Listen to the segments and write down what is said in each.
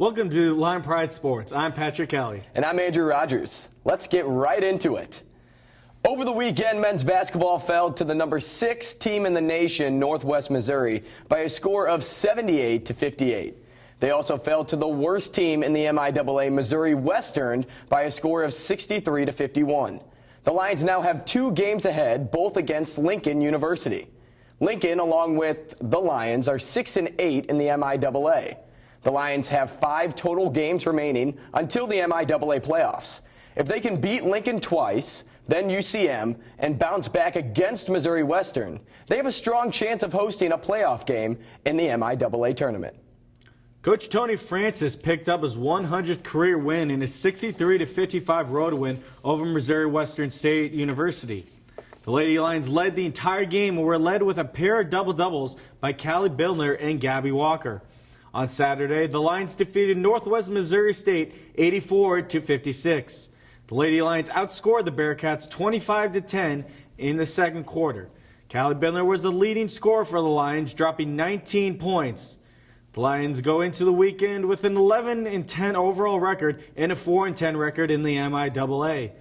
Welcome to Lion Pride Sports. I'm Patrick Kelly. And I'm Andrew Rogers. Let's get right into it. Over the weekend, men's basketball fell to the number 6 team in the nation, Northwest Missouri, by a score of 78-58. They also fell to the worst team in the MIAA, Missouri Western, by a score of 63-51. The Lions now have 2 games ahead, both against Lincoln University. Lincoln, along with the Lions, are 6-8 in the MIAA. The Lions have 5 total games remaining until the MIAA playoffs. If they can beat Lincoln twice, then UCM, and bounce back against Missouri Western, they have a strong chance of hosting a playoff game in the MIAA tournament. Coach Tony Francis picked up his 100th career win in a 63-55 road win over Missouri Western State University. The Lady Lions led the entire game and were led with a pair of double-doubles by Callie Billner and Gabby Walker. On Saturday, the Lions defeated Northwest Missouri State 84-56. The Lady Lions outscored the Bearcats 25-10 in the second quarter. Callie Billner was the leading scorer for the Lions, dropping 19 points. The Lions go into the weekend with an 11-10 overall record and a 4-10 record in the MIAA.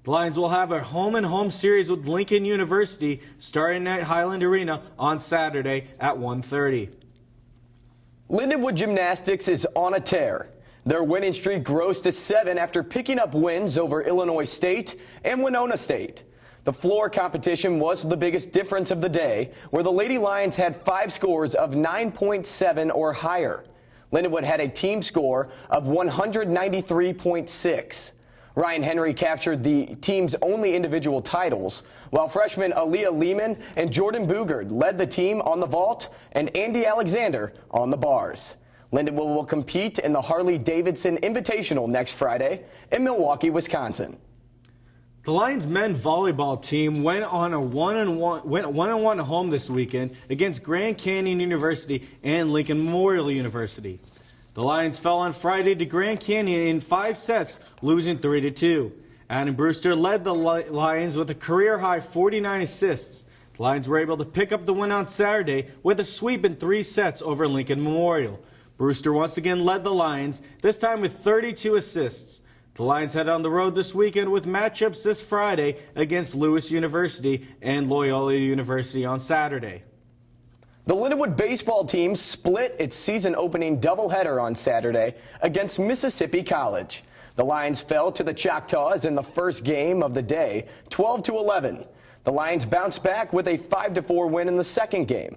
The Lions will have a home-and-home series with Lincoln University starting at Highland Arena on Saturday at 1:30. Lindenwood Gymnastics is on a tear. Their winning streak grows to 7 after picking up wins over Illinois State and Winona State. The floor competition was the biggest difference of the day, where the Lady Lions had 5 scores of 9.7 or higher. Lindenwood had a team score of 193.6. Ryan Henry captured the team's only individual titles, while freshmen Aaliyah Lehman and Jordan Bugard led the team on the vault and Andy Alexander on the bars. Lindenwood will compete in the Harley-Davidson Invitational next Friday in Milwaukee, Wisconsin. The Lions men's volleyball team went on a one-on-one home this weekend against Grand Canyon University and Lincoln Memorial University. The Lions fell on Friday to Grand Canyon in 5 sets, losing 3-2. Adam Brewster led the Lions with a career-high 49 assists. The Lions were able to pick up the win on Saturday with a sweep in 3 sets over Lincoln Memorial. Brewster once again led the Lions, this time with 32 assists. The Lions head on the road this weekend with matchups this Friday against Lewis University and Loyola University on Saturday. The Lindenwood baseball team split its season-opening doubleheader on Saturday against Mississippi College. The Lions fell to the Choctaws in the first game of the day, 12-11. The Lions bounced back with a 5-4 win in the second game.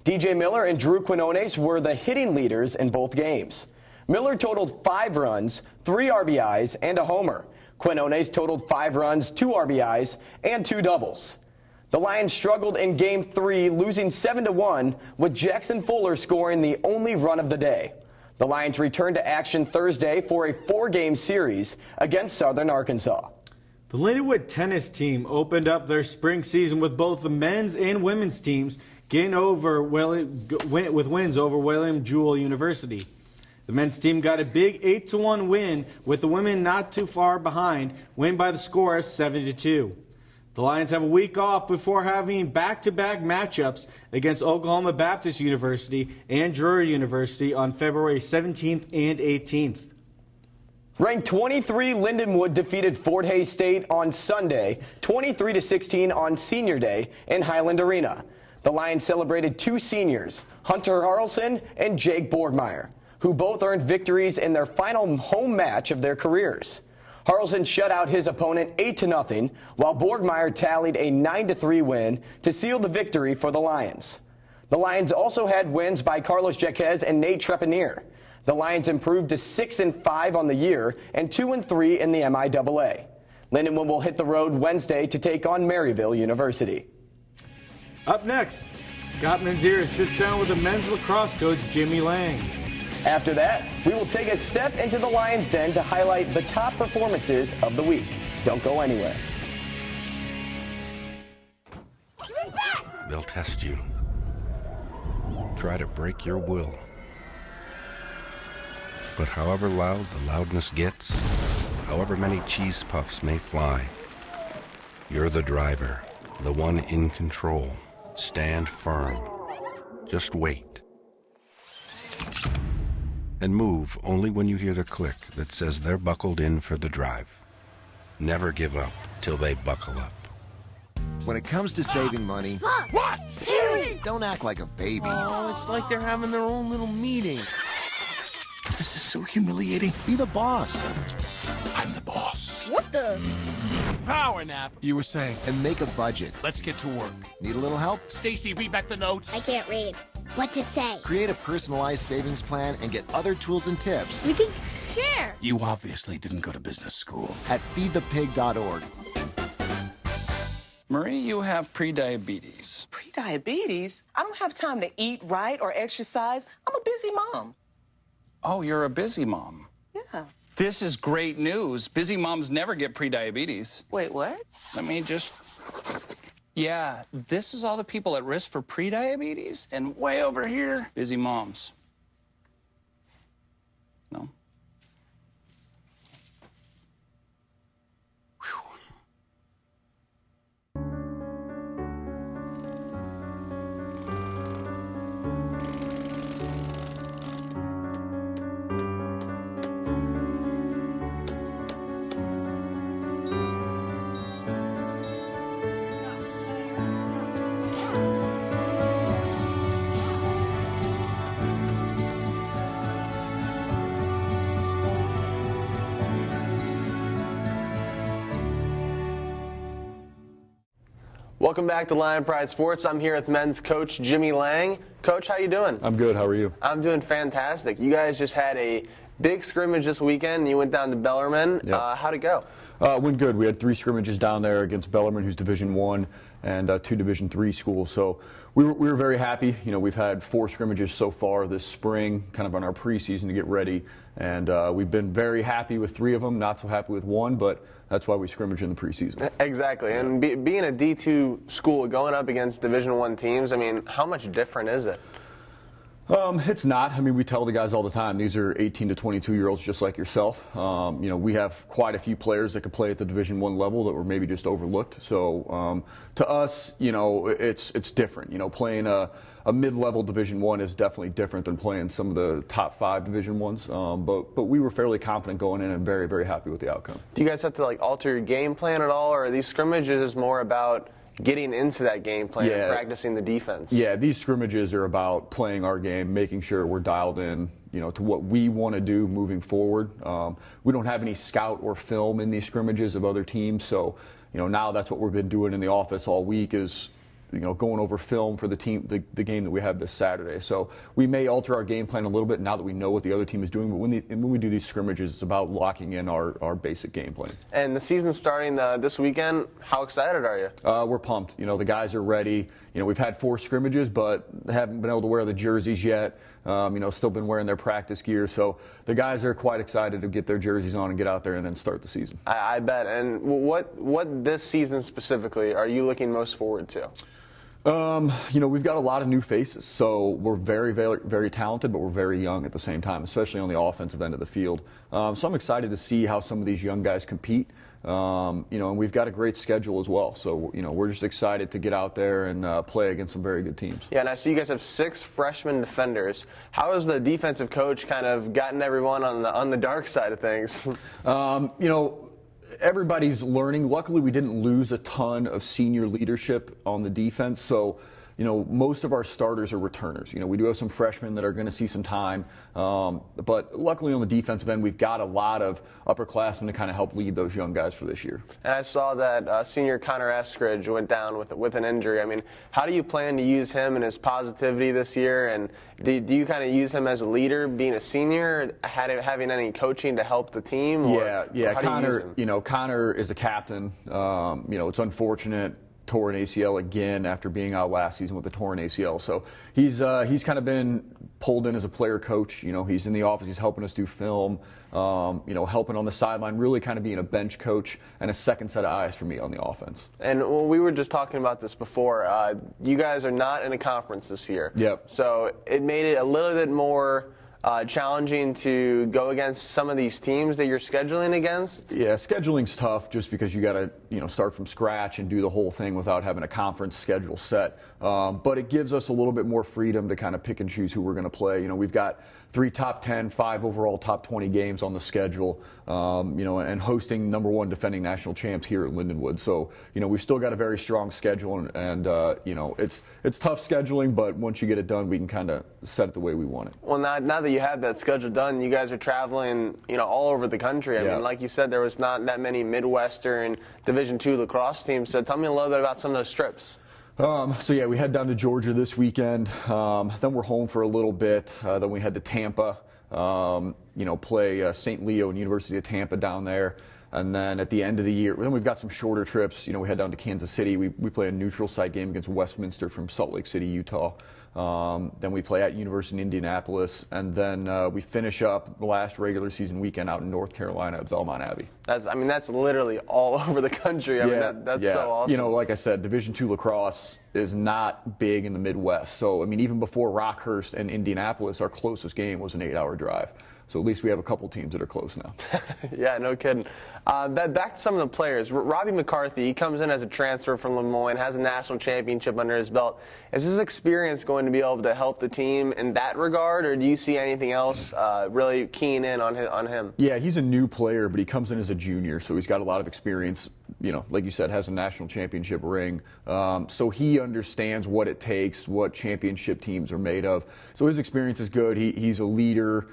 DJ Miller and Drew Quinones were the hitting leaders in both games. Miller totaled 5 runs, 3 RBIs, and a homer. Quinones totaled 5 runs, 2 RBIs, and 2 doubles. The Lions struggled in Game 3, losing 7-1, with Jackson Fuller scoring the only run of the day. The Lions returned to action Thursday for a 4-game series against Southern Arkansas. The Lindenwood tennis team opened up their spring season with both the men's and women's teams getting over with wins over William Jewell University. The men's team got a big 8-1 win, with the women not too far behind, win by the score of 7-2. The Lions have a week off before having back-to-back matchups against Oklahoma Baptist University and Drury University on February 17th and 18th. Ranked 23, Lindenwood defeated Fort Hays State on Sunday, 23-16 on Senior Day in Highland Arena. The Lions celebrated 2 seniors, Hunter Harrelson and Jake Borgmeyer, who both earned victories in their final home match of their careers. Harrelson shut out his opponent 8-0, while Borgmeyer tallied a 9-3 win to seal the victory for the Lions. The Lions also had wins by Carlos Jaquez and Nate Trepanier. The Lions improved to 6-5 on the year and 2-3 in the MIAA. Lindenwood will hit the road Wednesday to take on Maryville University. Up next, Scott Manzier sits down with the men's lacrosse coach Jimmy Lang. After that, we will take a step into the Lions' Den to highlight the top performances of the week. Don't go anywhere. They'll test you. Try to break your will. But however loud the loudness gets, however many cheese puffs may fly, you're the driver, the one in control. Stand firm. Just wait. and move only when you hear the click that says they're buckled in for the drive. Never give up till they buckle up. When it comes to saving money, What? Parents! don't act like a baby. Oh, it's like they're having their own little meeting. This is so humiliating. Be the boss I'm the boss. What the? Power nap. You were saying. and make a budget. Let's get to work. Need a little help? Stacy, read back the notes. I can't read. What's it say? Create a personalized savings plan and get other tools and tips We can share. You obviously didn't go to business school. at feedthepig.org. Marie, you have prediabetes. Prediabetes? I don't have time to eat right or exercise. I'm a busy mom. Oh, you're a busy mom. Yeah. This is great news. Busy moms never get prediabetes. Wait, what? Let me just... Yeah, this is all the people at risk for prediabetes, and way over here, busy moms. No? Welcome back to Lion Pride Sports. I'm here with men's coach Jimmy Lang. Coach, how you doing? I'm good. How are you? I'm doing fantastic. You guys just had a big scrimmage this weekend. You went down to Bellarmine. Yep. How'd it go? Went good. We had 3 scrimmages down there against Bellarmine, who's Division I, and 2 Division III schools. So we were very happy. You know, we've had 4 scrimmages so far this spring, kind of on our preseason to get ready, and we've been very happy with 3 of them. Not so happy with 1, but that's why we scrimmage in the preseason. Exactly. And being a D2 school, going up against Division I teams, I mean, how much different is it? It's not. I mean, we tell the guys all the time, these are 18 to 22-year-olds just like yourself. You know, we have quite a few players that could play at the Division I level that were maybe just overlooked. So to us, you know, it's different. You know, playing a mid-level Division I is definitely different than playing some of the top 5 Division Is. But we were fairly confident going in and very, very happy with the outcome. Do you guys have to like alter your game plan at all, or are these scrimmages more about getting into that game plan and practicing the defense? Yeah, these scrimmages are about playing our game, making sure we're dialed in, you know, to what we want to do moving forward. We don't have any scout or film in these scrimmages of other teams, so you know now that's what we've been doing in the office all week is, you know, going over film for the team, the game that we have this Saturday. So we may alter our game plan a little bit now that we know what the other team is doing. But when we do these scrimmages, it's about locking in our basic game plan. And the season's starting this weekend. How excited are you? We're pumped. You know, the guys are ready. You know, we've had 4 scrimmages, but haven't been able to wear the jerseys yet. You know, still been wearing their practice gear. So the guys are quite excited to get their jerseys on and get out there and then start the season. I bet. And what this season specifically are you looking most forward to? You know, we've got a lot of new faces, so we're very, very, very talented, but we're very young at the same time, especially on the offensive end of the field. So I'm excited to see how some of these young guys compete. You know, and we've got a great schedule as well. So, you know, we're just excited to get out there and play against some very good teams. Yeah, and I see you guys have 6 freshman defenders. How has the defensive coach kind of gotten everyone on the dark side of things? You know, everybody's learning. Luckily, we didn't lose a ton of senior leadership on the defense, so you know, most of our starters are returners. You know, we do have some freshmen that are going to see some time, but luckily on the defensive end, we've got a lot of upperclassmen to kind of help lead those young guys for this year. And I saw that senior Connor Eskridge went down with an injury. I mean, how do you plan to use him and his positivity this year? And do you kind of use him as a leader, being a senior, having any coaching to help the team? Or, yeah. Or Connor, you know, Connor is a captain. You know, it's unfortunate. Tore an ACL again after being out last season with a torn ACL. So he's kind of been pulled in as a player coach. You know, he's in the office, he's helping us do film, you know, helping on the sideline, really kind of being a bench coach and a second set of eyes for me on the offense. And we were just talking about this before. You guys are not in a conference this year. Yep. So it made it a little bit more challenging to go against some of these teams that you're scheduling against? Yeah, scheduling's tough just because you got to start from scratch and do the whole thing without having a conference schedule set. But it gives us a little bit more freedom to kind of pick and choose who we're going to play. We've got 3 top 10, 5 overall top 20 games on the schedule, and hosting #1 defending national champs here at Lindenwood. So, we've still got a very strong schedule, and it's tough scheduling, but once you get it done, we can kind of set it the way we want it. Well, now that you have that schedule done, you guys are traveling, all over the country. I mean, like you said, there was not that many Midwestern Division II lacrosse teams. So tell me a little bit about some of those trips. We head down to Georgia this weekend. Then we're home for a little bit. Then we head to Tampa, play St. Leo and University of Tampa down there. And then at the end of the year, then we've got some shorter trips. We head down to Kansas City. We play a neutral site game against Westminster from Salt Lake City, Utah. Then we play at University in Indianapolis. And then we finish up the last regular season weekend out in North Carolina at Belmont Abbey. That's literally all over the country. I mean, that's so awesome. Like I said, Division II lacrosse is not big in the Midwest. So, even before Rockhurst and Indianapolis, our closest game was an 8-hour drive. So at least we have a couple teams that are close now. Yeah, no kidding. Back to some of the players. Robbie McCarthy, he comes in as a transfer from Lemoyne, has a national championship under his belt. Is his experience going to be able to help the team in that regard, or do you see anything else really keying in on him? Yeah, he's a new player, but he comes in as a junior, so he's got a lot of experience. Like you said, has a national championship ring. So he understands what it takes, what championship teams are made of. So his experience is good. He's a leader.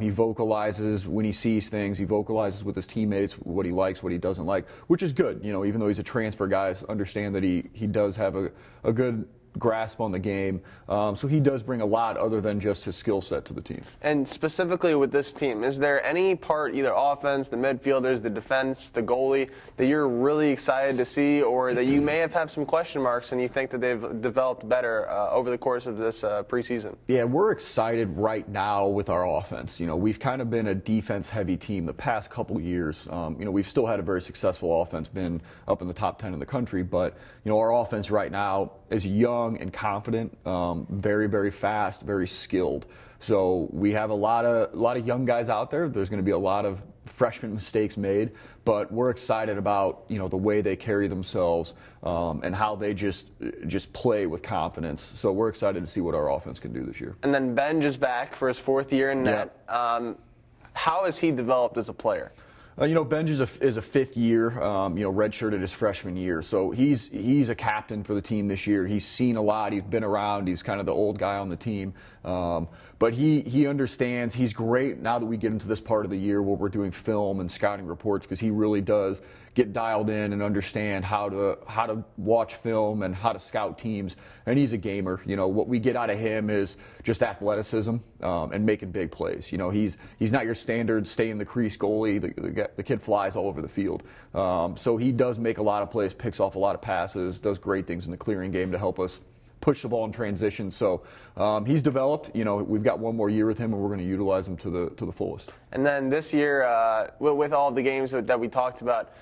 He vocalizes when he sees things. He vocalizes with his teammates what he likes, what he doesn't like, which is good. Even though he's a transfer, guys understand that he does have a good grasp on the game. So he does bring a lot other than just his skill set to the team. And specifically with this team, is there any part, either offense, the midfielders, the defense, the goalie, that you're really excited to see, or that you may have some question marks and you think that they've developed better over the course of this preseason? Yeah, we're excited right now with our offense. We've kind of been a defense-heavy team the past couple of years. We've still had a very successful offense, been up in the top 10 in the country, but our offense right now is young and confident, very, very fast, very skilled. So we have a lot of young guys out there. There's going to be a lot of freshman mistakes made, but we're excited about the way they carry themselves and how they just play with confidence. So we're excited to see what our offense can do this year. And then Ben just back for his 4th year in net. How has he developed as a player? Benj is a 5th year, redshirted his freshman year. So he's a captain for the team this year. He's seen a lot. He's been around. He's kind of the old guy on the team. But he understands. He's great now that we get into this part of the year where we're doing film and scouting reports, because he really does get dialed in and understand how to watch film and how to scout teams. And he's a gamer. What we get out of him is just athleticism and making big plays. He's not your standard stay in the crease goalie. The kid flies all over the field. So he does make a lot of plays, picks off a lot of passes, does great things in the clearing game to help us push the ball in transition. So he's developed. We've got one more year with him, and we're going to utilize him to the fullest. And then this year, with all the games that we talked about,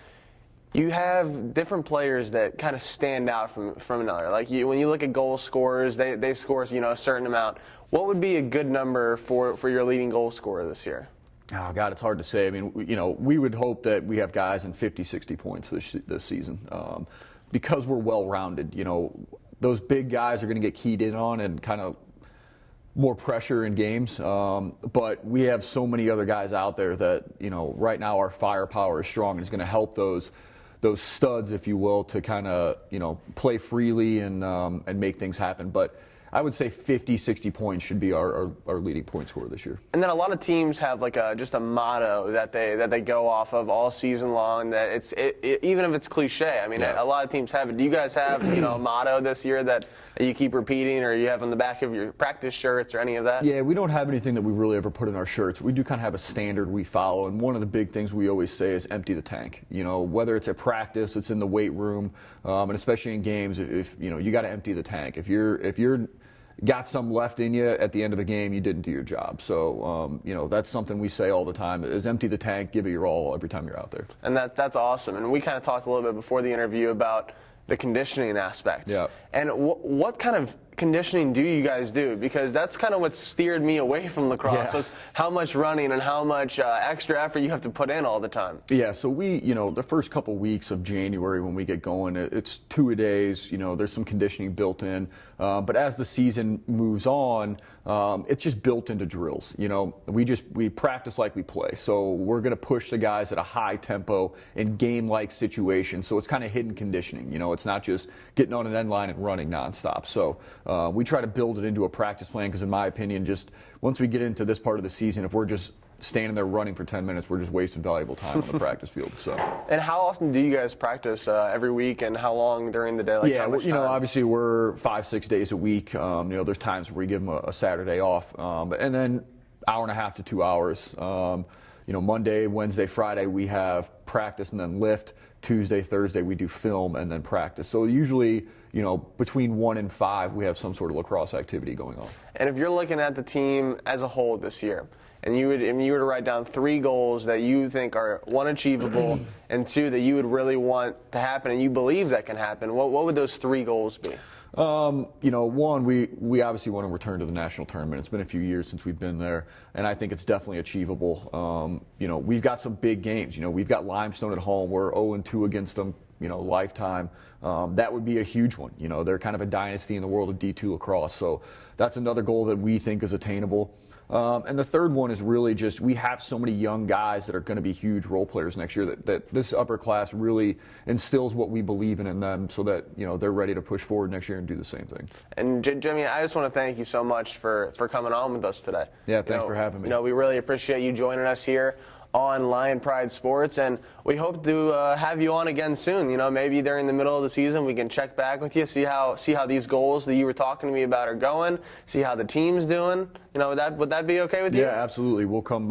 you have different players that kind of stand out from another. Like when you look at goal scorers, they score a certain amount. What would be a good number for your leading goal scorer this year? Oh, God, it's hard to say. We would hope that we have guys in 50, 60 points this season because we're well-rounded. Those big guys are going to get keyed in on and kind of more pressure in games. But we have so many other guys out there that, right now our firepower is strong and is going to help those studs, if you will, to kind of, play freely and make things happen. But I would say 50, 60 points should be our leading point scorer this year. And then a lot of teams have just a motto that they go off of all season long. That even if it's cliche. A lot of teams have it. Do you guys have a motto this year that you keep repeating, or you have on the back of your practice shirts or any of that? Yeah, we don't have anything that we really ever put in our shirts. We do kind of have a standard we follow, and one of the big things we always say is empty the tank. Whether it's at practice, it's in the weight room, and especially in games, if you got to empty the tank. If you're got some left in you at the end of a game, you didn't do your job. So, that's something we say all the time is empty the tank, give it your all every time you're out there. And that's awesome. And we kind of talked a little bit before the interview about the conditioning aspects. Yeah. And what kind of conditioning do you guys do? Because that's kind of what steered me away from lacrosse. Yeah. Is how much running and how much extra effort you have to put in all the time. Yeah, so the first couple weeks of January when we get going, it's 2-a-days. There's some conditioning built in. But as the season moves on, it's just built into drills. We practice like we play. So we're going to push the guys at a high tempo in game-like situations. So it's kind of hidden conditioning. It's not just getting on an end line and running nonstop. So we try to build it into a practice plan because, in my opinion, just once we get into this part of the season, if we're just standing there running for 10 minutes, we're just wasting valuable time on the practice field. So. And how often do you guys practice every week, and how long during the day? Like yeah, how much time? Obviously we're 5-6 days a week. There's times where we give them a Saturday off, and then hour and a half to 2 hours. Monday, Wednesday, Friday we have practice and then lift. Tuesday, Thursday we do film and then practice. So usually, between 1 and 5 we have some sort of lacrosse activity going on. And if you're looking at the team as a whole this year, and you were to write down 3 goals that you think are 1, achievable, and 2 that you would really want to happen and you believe that can happen, what would those 3 goals be? 1, we obviously want to return to the national tournament. It's been a few years since we've been there, and I think it's definitely achievable. We've got some big games. We've got Limestone at home. We're 0-2 against them, lifetime. That would be a huge one. They're kind of a dynasty in the world of D2 lacrosse. So that's another goal that we think is attainable. And the third one is really just we have so many young guys that are going to be huge role players next year that this upper class really instills what we believe in them so that they're ready to push forward next year and do the same thing. And Jimmy, I just want to thank you so much for coming on with us today. Yeah, thanks for having me. We really appreciate you joining us here on Lion Pride Sports, and we hope to have you on again soon. Maybe during the middle of the season we can check back with you, see how these goals that you were talking to me about are going, see how the team's doing. Would that be okay with you? Yeah, absolutely. We'll come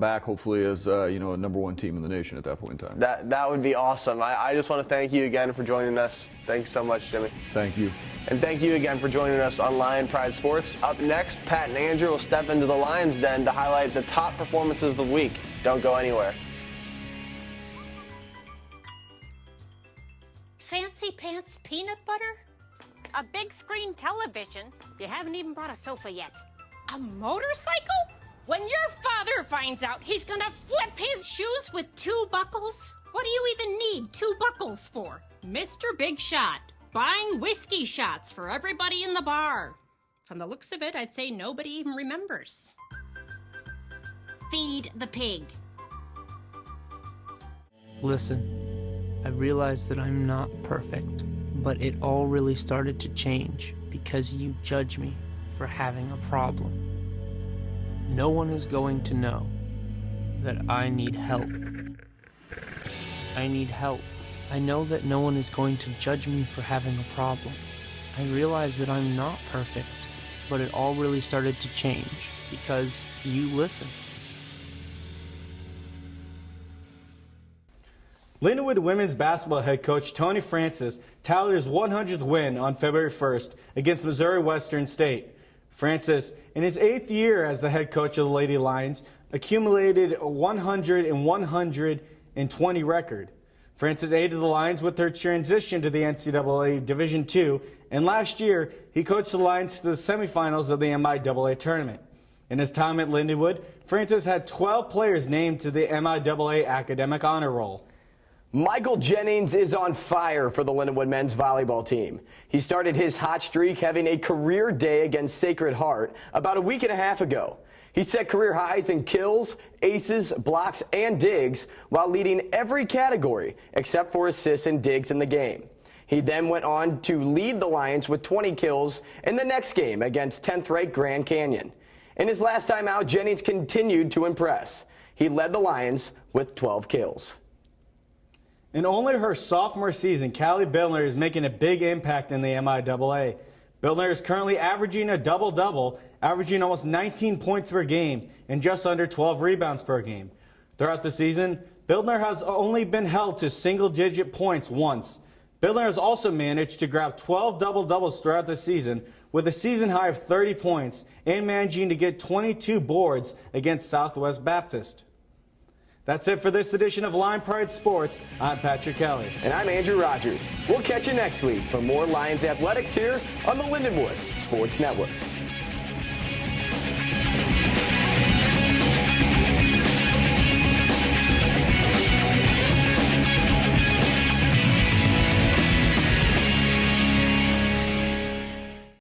back hopefully as a #1 team in the nation at that point in time. That would be awesome. I just want to thank you again for joining us. Thanks so much, Jimmy. Thank you. And thank you again for joining us on Lion Pride Sports. Up next, Pat and Andrew will step into the Lions Den to highlight the top performances of the week. Don't go anywhere. Fancy pants peanut butter? A big screen television? You haven't even brought a sofa yet. A motorcycle? When your father finds out, he's gonna flip his shoes with 2 buckles? What do you even need 2 buckles for? Mr. Big Shot, buying whiskey shots for everybody in the bar. From the looks of it, I'd say nobody even remembers. Feed the pig. Listen, I realize that I'm not perfect, but it all really started to change because you judge me for having a problem. No one is going to know that I need help. I need help. I know that no one is going to judge me for having a problem. I realize that I'm not perfect, but it all really started to change because you listen. Lindenwood women's basketball head coach Tony Francis tallied his 100th win on February 1st against Missouri Western State. Francis, in his 8th year as the head coach of the Lady Lions, accumulated a 100-120 record. Francis aided the Lions with their transition to the NCAA Division II, and last year he coached the Lions to the semifinals of the MIAA tournament. In his time at Lindenwood, Francis had 12 players named to the MIAA Academic Honor Roll. Michael Jennings is on fire for the Lindenwood men's volleyball team. He started his hot streak having a career day against Sacred Heart about a week and a half ago. He set career highs in kills, aces, blocks, and digs while leading every category except for assists and digs in the game. He then went on to lead the Lions with 20 kills in the next game against 10th-ranked Grand Canyon. In his last time out, Jennings continued to impress. He led the Lions with 12 kills. In only her sophomore season, Callie Billner is making a big impact in the MIAA. Billner is currently averaging a double-double, averaging almost 19 points per game and just under 12 rebounds per game. Throughout the season, Billner has only been held to single-digit points once. Billner has also managed to grab 12 double-doubles throughout the season with a season high of 30 points and managing to get 22 boards against Southwest Baptist. That's it for this edition of Lion Pride Sports. I'm Patrick Kelly. And I'm Andrew Rogers. We'll catch you next week for more Lions athletics here on the Lindenwood Sports Network.